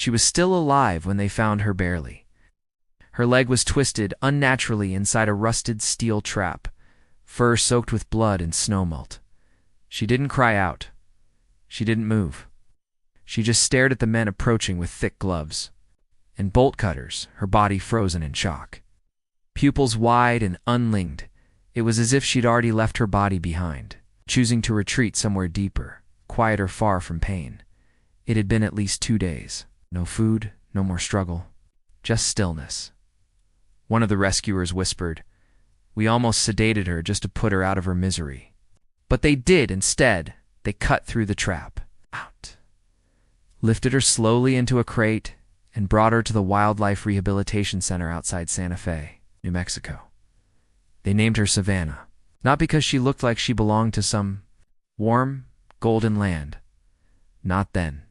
She was still alive when they found her barely. Her leg was twisted unnaturally inside a rusted steel trap, fur soaked with blood and snowmelt. She didn't cry out. She didn't move. She just stared at the men approaching with thick gloves and bolt cutters, her body frozen in shock. Pupils wide and unlinked, it was as if she'd already left her body behind, choosing to retreat somewhere deeper, quieter, far from pain. It had been at least 2 days. No food, no more struggle, just stillness. One of the rescuers whispered, "We almost sedated her just to put her out of her misery." But they did instead. They cut through the trap, out, lifted her slowly into a crate, and brought her to the Wildlife Rehabilitation Center outside Santa Fe, New Mexico. They named her Savannah, not because she looked like she belonged to some warm, golden land. Not then.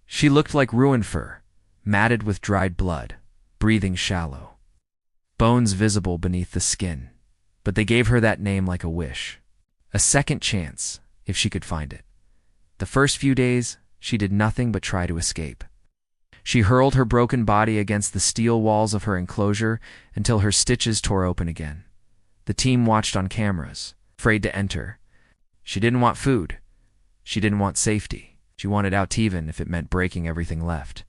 She looked like ruined fur, matted with dried blood, breathing shallow, bones visible beneath the skin. But they gave her that name like a wish. A second chance, if she could find it. The first few days, she did nothing but try to escape. She hurled her broken body against the steel walls of her enclosure until her stitches tore open again. The team watched on cameras, afraid to enter. She didn't want food. She didn't want safety. She wanted out even if it meant breaking everything left.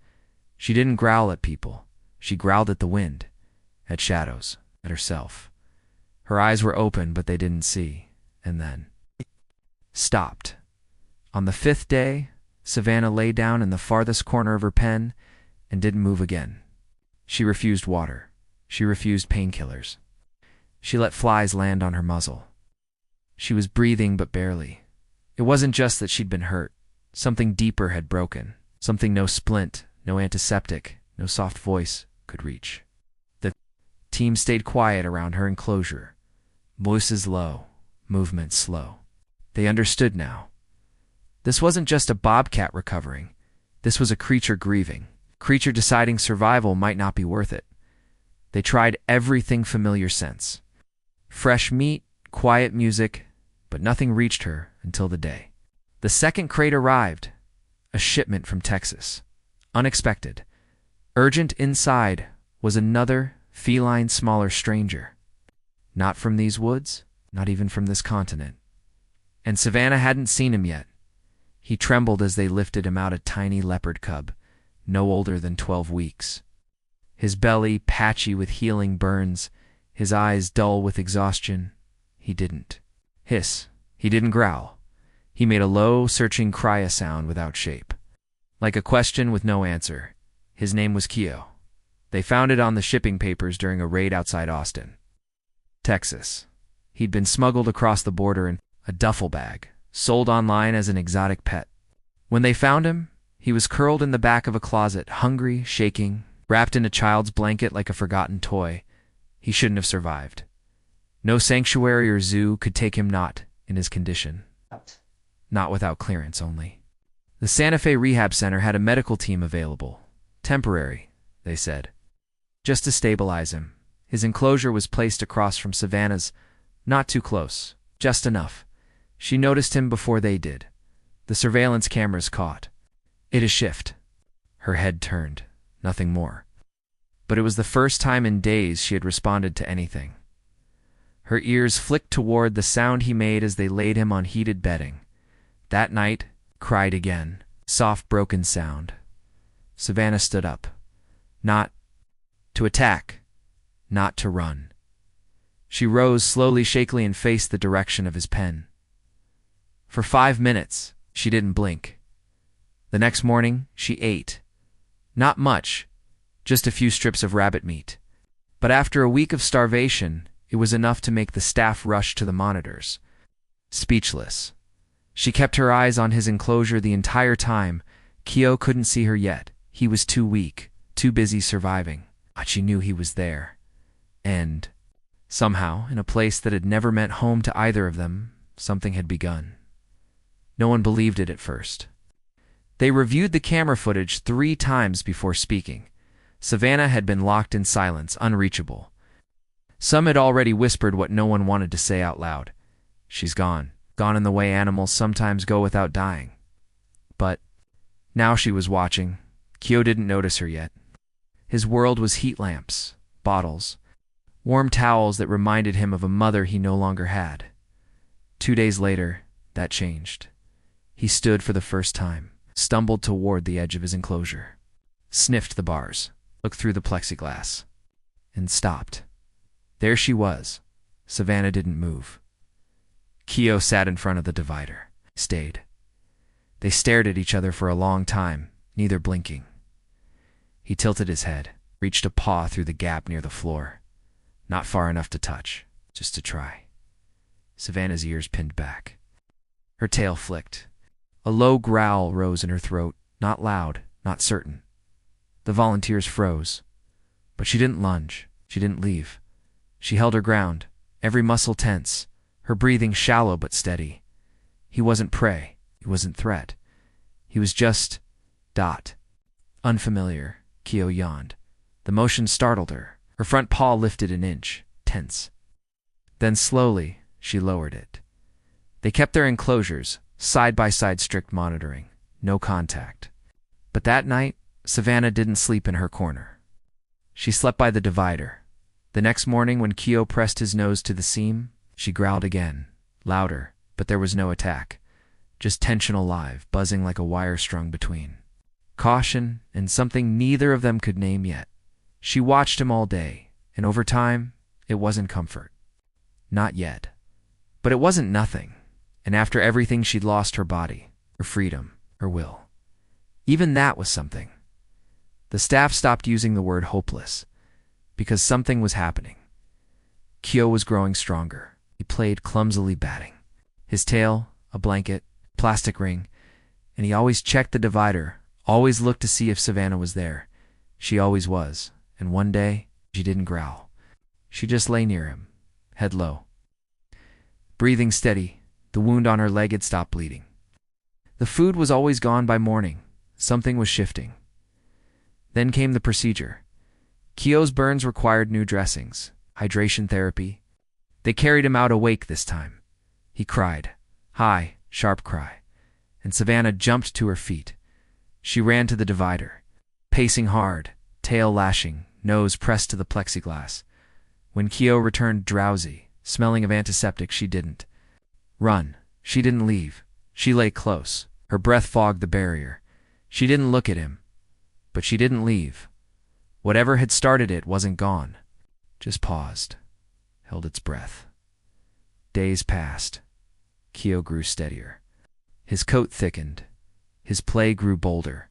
She didn't growl at people. She growled at the wind, at shadows, at herself. Her eyes were open, but they didn't see. And then stopped. On the 5th day, Savannah lay down in the farthest corner of her pen and didn't move again. She refused water. She refused painkillers. She let flies land on her muzzle. She was breathing, but barely. It wasn't just that she'd been hurt. Something deeper had broken. Something no splint, no antiseptic, no soft voice could reach. The team stayed quiet around her enclosure. Voices low, movements slow. They understood now. This wasn't just a bobcat recovering. This was a creature grieving. Creature deciding survival might not be worth it. They tried everything familiar since. Fresh meat, quiet music, but nothing reached her until the day. The second crate arrived, a shipment from Texas. Unexpected. Urgent inside was another, feline, smaller stranger. Not from these woods, not even from this continent. And Savannah hadn't seen him yet. He trembled as they lifted him out, a tiny leopard cub, no older than 12 weeks. His belly patchy with healing burns, his eyes dull with exhaustion. He didn't hiss. He didn't growl. He made a low, searching cry sound without shape. Like a question with no answer. His name was Keo. They found it on the shipping papers during a raid outside Austin, Texas. He'd been smuggled across the border in a duffel bag, sold online as an exotic pet. When they found him, he was curled in the back of a closet, hungry, shaking, wrapped in a child's blanket like a forgotten toy. He shouldn't have survived. No sanctuary or zoo could take him, not in his condition. Not without clearance only. The Santa Fe Rehab Center had a medical team available. Temporary, they said. Just to stabilize him. His enclosure was placed across from Savannah's, not too close, just enough. She noticed him before they did. The surveillance cameras caught. It a shift. Her head turned, nothing more. But it was the first time in days she had responded to anything. Her ears flicked toward the sound he made as they laid him on heated bedding. That night, cried again, soft broken sound. Savannah stood up. Not to attack, not to run. She rose slowly, shakily, and faced the direction of his pen. For 5 minutes, she didn't blink. The next morning, she ate. Not much, just a few strips of rabbit meat. But after a week of starvation, it was enough to make the staff rush to the monitors. Speechless. She kept her eyes on his enclosure the entire time. Keo couldn't see her yet. He was too weak, too busy surviving. But she knew he was there. And, somehow, in a place that had never meant home to either of them, something had begun. No one believed it at first. They reviewed the camera footage 3 times before speaking. Savannah had been locked in silence, unreachable. Some had already whispered what no one wanted to say out loud. She's gone. Gone in the way animals sometimes go without dying. But now she was watching, Kyo didn't notice her yet. His world was heat lamps, bottles, warm towels that reminded him of a mother he no longer had. 2 days later, that changed. He stood for the first time, stumbled toward the edge of his enclosure, sniffed the bars, looked through the plexiglass, and stopped. There she was. Savannah didn't move. Kyo sat in front of the divider, stayed. They stared at each other for a long time, neither blinking. He tilted his head, reached a paw through the gap near the floor. Not far enough to touch, just to try. Savannah's ears pinned back. Her tail flicked. A low growl rose in her throat, not loud, not certain. The volunteers froze. But she didn't lunge. She didn't leave. She held her ground, every muscle tense, her breathing shallow but steady. He wasn't prey. He wasn't threat. He was just... Unfamiliar. Kyo yawned. The motion startled her. Her front paw lifted an inch, tense. Then slowly, she lowered it. They kept their enclosures, side-by-side strict monitoring. No contact. But that night, Savannah didn't sleep in her corner. She slept by the divider. The next morning, when Kyo pressed his nose to the seam, she growled again, louder, but there was no attack. Just tension alive, buzzing like a wire strung between. Caution, and something neither of them could name yet. She watched him all day, and over time, it wasn't comfort. Not yet. But it wasn't nothing, and after everything she'd lost her body, her freedom, her will. Even that was something. The staff stopped using the word hopeless, because something was happening. Kyo was growing stronger. He played clumsily batting. His tail, a blanket, plastic ring, and he always checked the divider, always looked to see if Savannah was there. She always was, and one day, she didn't growl. She just lay near him, head low. Breathing steady, the wound on her leg had stopped bleeding. The food was always gone by morning. Something was shifting. Then came the procedure. Kyo's burns required new dressings, hydration therapy. They carried him out awake this time. He cried, high, sharp cry, and Savannah jumped to her feet. She ran to the divider, pacing hard, tail lashing, nose pressed to the plexiglass. When Kyo returned drowsy, smelling of antiseptic, she didn't run. She didn't leave. She lay close. Her breath fogged the barrier. She didn't look at him. But she didn't leave. Whatever had started it wasn't gone. Just paused. Held its breath. Days passed. Kyo grew steadier. His coat thickened. His play grew bolder.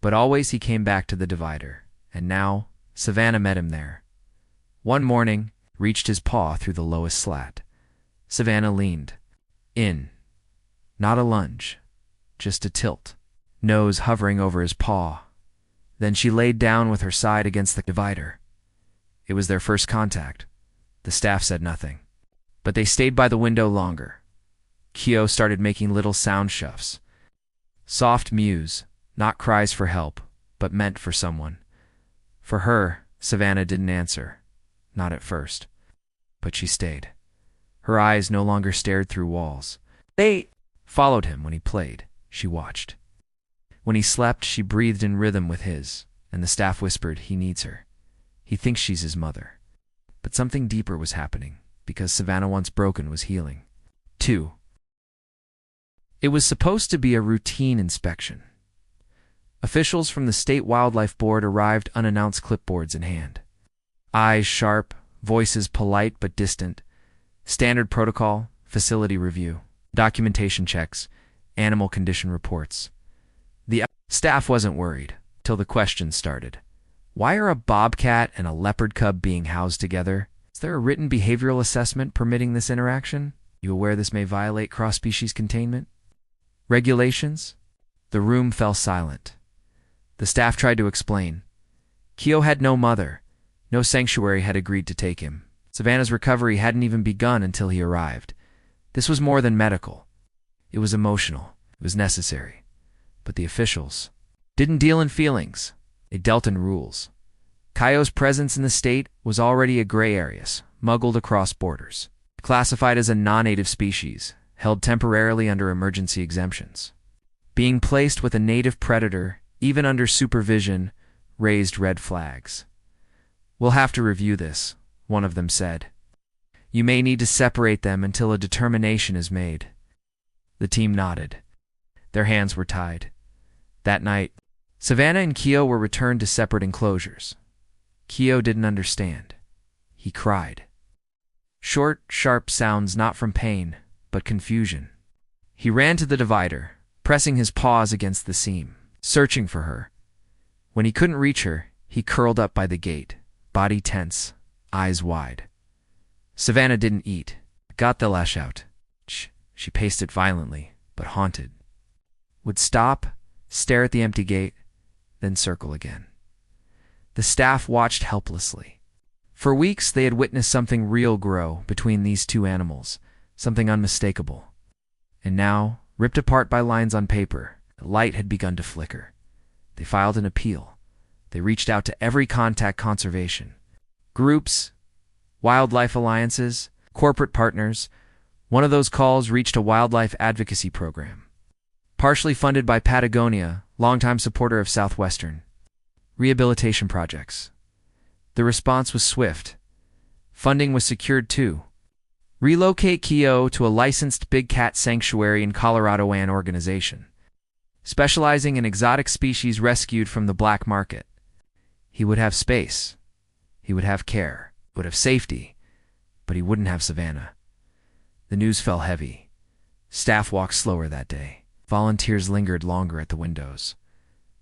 But always he came back to the divider. And now, Savannah met him there. One morning, reached his paw through the lowest slat. Savannah leaned. In. Not a lunge. Just a tilt. Nose hovering over his paw. Then she laid down with her side against the divider. It was their first contact. The staff said nothing. But they stayed by the window longer. Kyo started making little sound shuffs. Soft mews, not cries for help, but meant for someone. For her, Savannah didn't answer. Not at first. But she stayed. Her eyes no longer stared through walls. They followed him when he played. She watched. When he slept, she breathed in rhythm with his, and the staff whispered, he needs her. He thinks she's his mother. But something deeper was happening, because Savannah, once broken, was healing. 2. It was supposed to be a routine inspection. Officials from the State Wildlife Board arrived, unannounced, clipboards in hand. Eyes sharp, voices polite but distant. Standard protocol, facility review, documentation checks, animal condition reports. The staff wasn't worried, till the questions started. Why are a bobcat and a leopard cub being housed together? Is there a written behavioral assessment permitting this interaction? You aware this may violate cross-species containment? Regulations? The room fell silent. The staff tried to explain. Kyo had no mother. No sanctuary had agreed to take him. Savannah's recovery hadn't even begun until he arrived. This was more than medical. It was emotional. It was necessary. But the officials didn't deal in feelings. They dealt in rules. Kyo's presence in the state was already a gray area, smuggled across borders. Classified as a non-native species, held temporarily under emergency exemptions. Being placed with a native predator even under supervision, raised red flags. "We'll have to review this," one of them said. "You may need to separate them until a determination is made." The team nodded. Their hands were tied. That night, Savannah and Keo were returned to separate enclosures. Keo didn't understand. He cried. Short, sharp sounds not from pain, but confusion. He ran to the divider, pressing his paws against the seam, searching for her. When he couldn't reach her, he curled up by the gate, body tense, eyes wide. Savannah didn't eat, got the lash out. She paced it violently, but haunted. Would stop, stare at the empty gate, then circle again. The staff watched helplessly. For weeks they had witnessed something real grow between these two animals, something unmistakable. And now, ripped apart by lines on paper, the light had begun to flicker. They filed an appeal. They reached out to every contact conservation. Groups, wildlife alliances, corporate partners. One of those calls reached a wildlife advocacy program. Partially funded by Patagonia, longtime supporter of Southwestern. Rehabilitation projects. The response was swift. Funding was secured too. Relocate Keo to a licensed big cat sanctuary in Colorado, an organization specializing in exotic species rescued from the black market. He would have space. He would have care. Would have safety. But he wouldn't have Savannah. The news fell heavy. Staff walked slower that day. Volunteers lingered longer at the windows.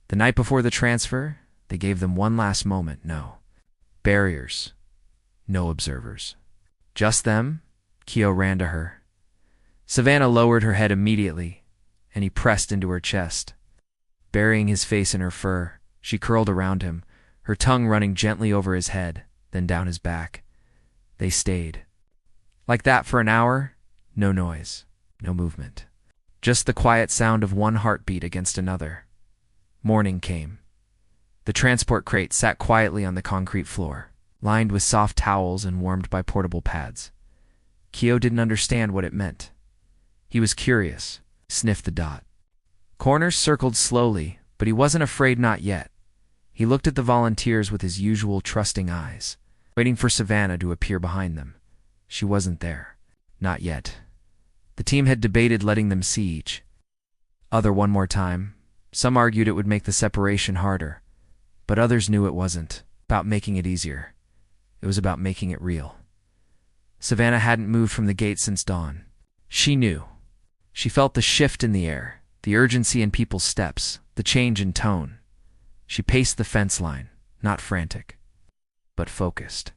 The night before the transfer, they gave them one last moment. No barriers. No observers. Just them. Keo ran to her. Savannah lowered her head immediately, and he pressed into her chest. Burying his face in her fur, she curled around him, her tongue running gently over his head, then down his back. They stayed. Like that for an hour, no noise, no movement. Just the quiet sound of one heartbeat against another. Morning came. The transport crate sat quietly on the concrete floor, lined with soft towels and warmed by portable pads. Keo didn't understand what it meant. He was curious, sniffed the dot. Corners circled slowly, but he wasn't afraid, not yet. He looked at the volunteers with his usual trusting eyes, waiting for Savannah to appear behind them. She wasn't there. Not yet. The team had debated letting them see each other one more time. Some argued it would make the separation harder, but others knew it wasn't about making it easier. It was about making it real. Savannah hadn't moved from the gate since dawn. She knew. She felt the shift in the air, the urgency in people's steps, the change in tone. She paced the fence line, not frantic, but focused.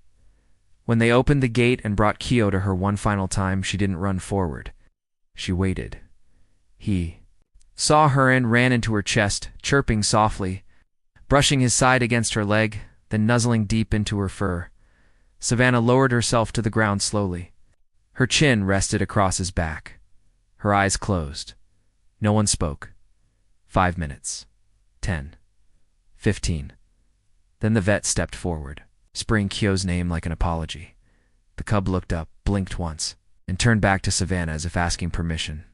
When they opened the gate and brought Keo to her one final time, she didn't run forward. She waited. He saw her and ran into her chest, chirping softly, brushing his side against her leg, then nuzzling deep into her fur. Savannah lowered herself to the ground slowly. Her chin rested across his back. Her eyes closed. No one spoke. 5 minutes. 10. 15. Then the vet stepped forward, spraying Keo's name like an apology. The cub looked up, blinked once, and turned back to Savannah as if asking permission.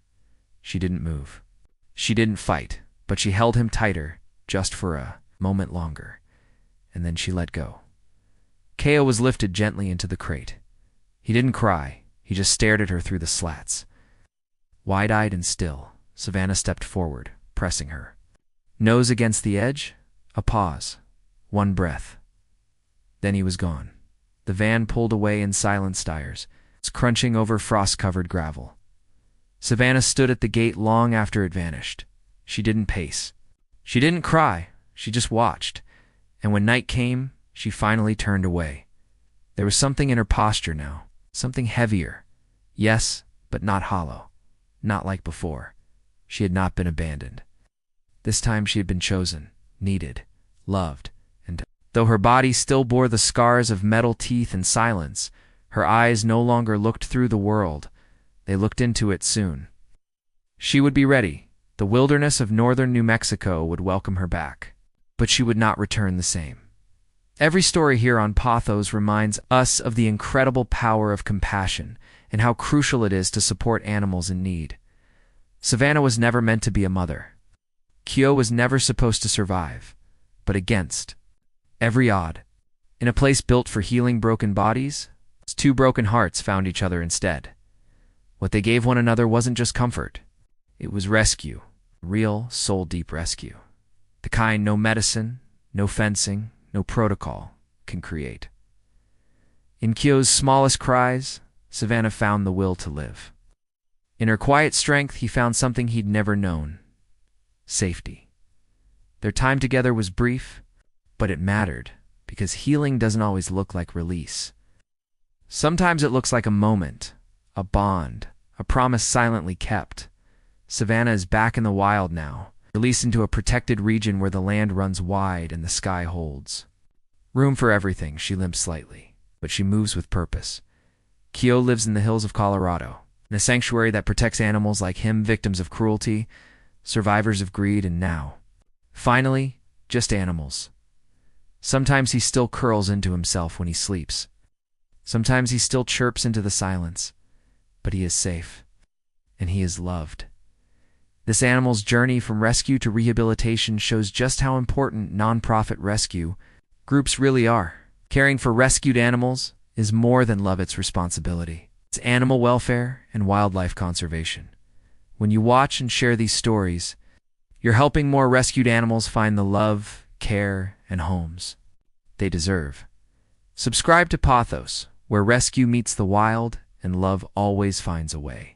She didn't move. She didn't fight, but she held him tighter, just for a moment longer, and then she let go. Keo was lifted gently into the crate. He didn't cry. He just stared at her through the slats. Wide-eyed and still, Savannah stepped forward, pressing her. Nose against the edge, a pause, one breath. Then he was gone. The van pulled away in silent stires, crunching over frost-covered gravel. Savannah stood at the gate long after it vanished. She didn't pace. She didn't cry. She just watched. And when night came, she finally turned away. There was something in her posture now, something heavier. Yes, but not hollow. Not like before. She had not been abandoned. This time she had been chosen, needed, loved, and though her body still bore the scars of metal teeth and silence, her eyes no longer looked through the world. They looked into it soon. She would be ready. The wilderness of northern New Mexico would welcome her back. But she would not return the same. Every story here on Pawthos reminds us of the incredible power of compassion and how crucial it is to support animals in need. Savannah was never meant to be a mother. Kyo was never supposed to survive, but against every odd. In a place built for healing broken bodies, two broken hearts found each other instead. What they gave one another wasn't just comfort. It was rescue, real, soul-deep rescue. The kind no medicine, no fencing, no protocol can create. In Kyo's smallest cries, Savannah found the will to live. In her quiet strength, he found something he'd never known: safety. Their time together was brief, but it mattered, because healing doesn't always look like release. Sometimes it looks like a moment, a bond, a promise silently kept. Savannah is back in the wild now, released into a protected region where the land runs wide and the sky holds room for everything. She limps slightly, but she moves with purpose. Kyo lives in the hills of Colorado, in a sanctuary that protects animals like him, victims of cruelty, survivors of greed, and now, finally, just animals. Sometimes he still curls into himself when he sleeps. Sometimes he still chirps into the silence, but he is safe, and he is loved. This animal's journey from rescue to rehabilitation shows just how important nonprofit rescue groups really are. Caring for rescued animals is more than love, it's responsibility. It's animal welfare and wildlife conservation. When you watch and share these stories, you're helping more rescued animals find the love, care, and homes they deserve. Subscribe to Pawthos, where rescue meets the wild and love always finds a way.